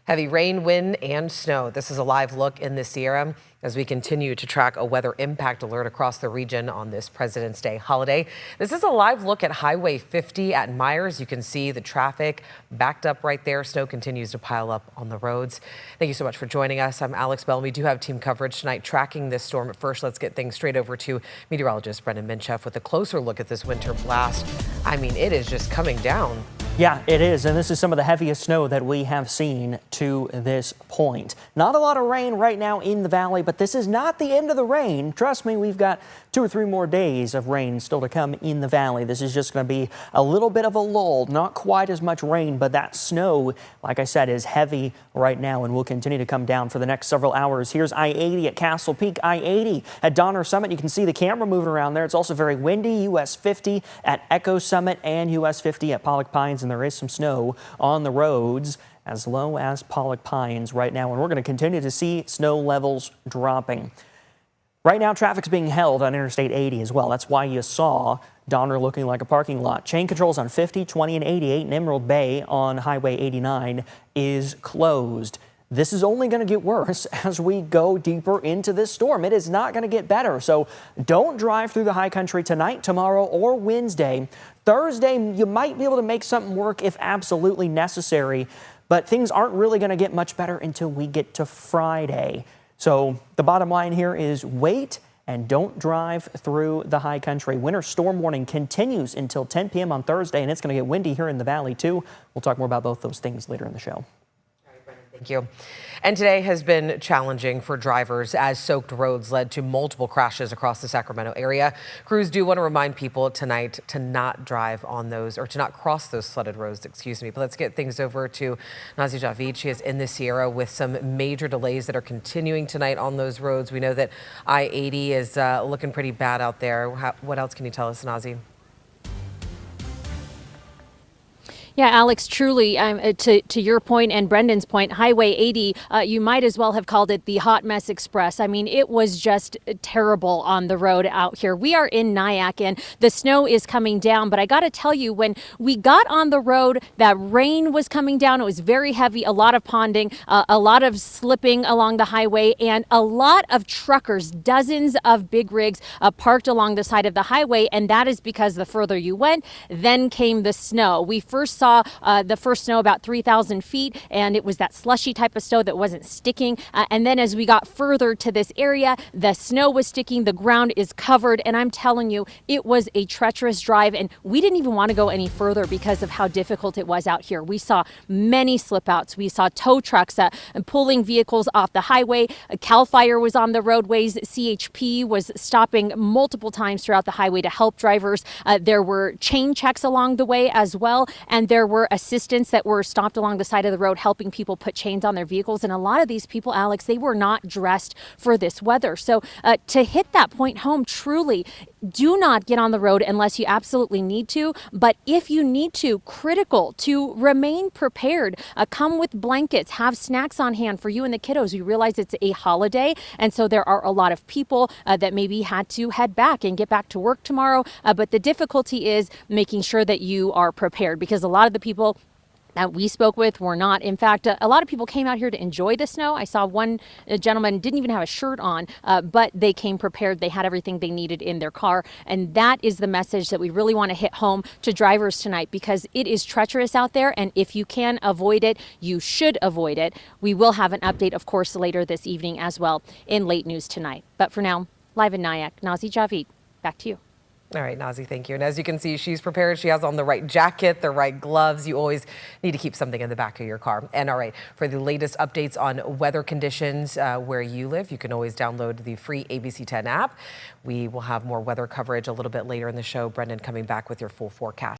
Heavy rain, wind, and snow. This is a live look in the Sierra as we continue to track a weather impact alert across the region on this President's Day holiday. This is a live look at Highway 50 at Myers. You can see the traffic backed up right there. Snow continues to pile up on the roads. Thank you so much for joining us. I'm Alex Bell. We do have team coverage tonight tracking this storm. But first, let's get things straight over to meteorologist Brendan Minchef with a closer look at this winter blast. I mean, it is just coming down. Yeah, it is, and this is some of the heaviest snow that we have seen to this point. Not a lot of rain right now in the valley, but this is not the end of the rain. Trust me, we've got 2 or 3 more days of rain still to come in the valley. This is just going to be a little bit of a lull, not quite as much rain, but that snow, like I said, is heavy right now and will continue to come down for the next several hours. Here's I-80 at Castle Peak, I-80 at Donner Summit. You can see the camera moving around there. It's also very windy. US 50 at Echo Summit and US 50 at Pollock Pines. And there is some snow on the roads as low as Pollock Pines right now, and we're going to continue to see snow levels dropping. Right now, traffic's being held on Interstate 80 as well. That's why you saw Donner looking like a parking lot. Chain controls on 50, 20, and 88 and Emerald Bay on Highway 89 is closed. This is only going to get worse as we go deeper into this storm. It is not going to get better. So don't drive through the high country tonight, tomorrow, or Wednesday. Thursday, you might be able to make something work if absolutely necessary, but things aren't really going to get much better until we get to Friday. So the bottom line here is wait and don't drive through the high country. Winter storm warning continues until 10 p.m. on Thursday, and it's going to get windy here in the valley too. We'll talk more about both those things later in the show. Thank you. And today has been challenging for drivers as soaked roads led to multiple crashes across the Sacramento area. Crews do want to remind people tonight to not drive on those or to not cross those flooded roads, excuse me. But let's get things over to Nazi Javid. She is in the Sierra with some major delays that are continuing tonight on those roads. We know that I-80 is looking pretty bad out there. What else can you tell us, Nazi? Yeah, Alex, truly, to your point and Brendan's point, Highway 80, you might as well have called it the Hot Mess Express. I mean, it was just terrible on the road out here. We are in Nyack and the snow is coming down, but I got to tell you, when we got on the road, that rain was coming down. It was very heavy, a lot of ponding, a lot of slipping along the highway, and a lot of truckers, dozens of big rigs parked along the side of the highway, and that is because the further you went, then came the snow. We first saw the first snow about 3,000 feet, and it was that slushy type of snow that wasn't sticking. And then as we got further to this area, the snow was sticking, the ground is covered, and I'm telling you, it was a treacherous drive, and we didn't even want to go any further because of how difficult it was out here. We saw many slip outs. We saw tow trucks pulling vehicles off the highway. CAL FIRE was on the roadways. CHP was stopping multiple times throughout the highway to help drivers. There were chain checks along the way as well, and there were assistants that were stopped along the side of the road helping people put chains on their vehicles. And a lot of these people, Alex, they were not dressed for this weather. So to hit that point home, truly, do not get on the road unless you absolutely need to. But if you need to, critical to remain prepared. Come with blankets, have snacks on hand for you and the kiddos. We realize it's a holiday, and so there are a lot of people that maybe had to head back and get back to work tomorrow. But the difficulty is making sure that you are prepared, because a lot of the people that we spoke with were not. In fact, a lot of people came out here to enjoy the snow. I saw one gentleman didn't even have a shirt on, but they came prepared. They had everything they needed in their car. And that is the message that we really want to hit home to drivers tonight, because it is treacherous out there. And if you can avoid it, you should avoid it. We will have an update, of course, later this evening as well in late news tonight. But for now, live in Nyack, Nazi Javid, back to you. All right, Nazi, thank you. And as you can see, she's prepared. She has on the right jacket, the right gloves. You always need to keep something in the back of your car. And all right, for the latest updates on weather conditions where you live, you can always download the free ABC 10 app. We will have more weather coverage a little bit later in the show. Brendan coming back with your full forecast.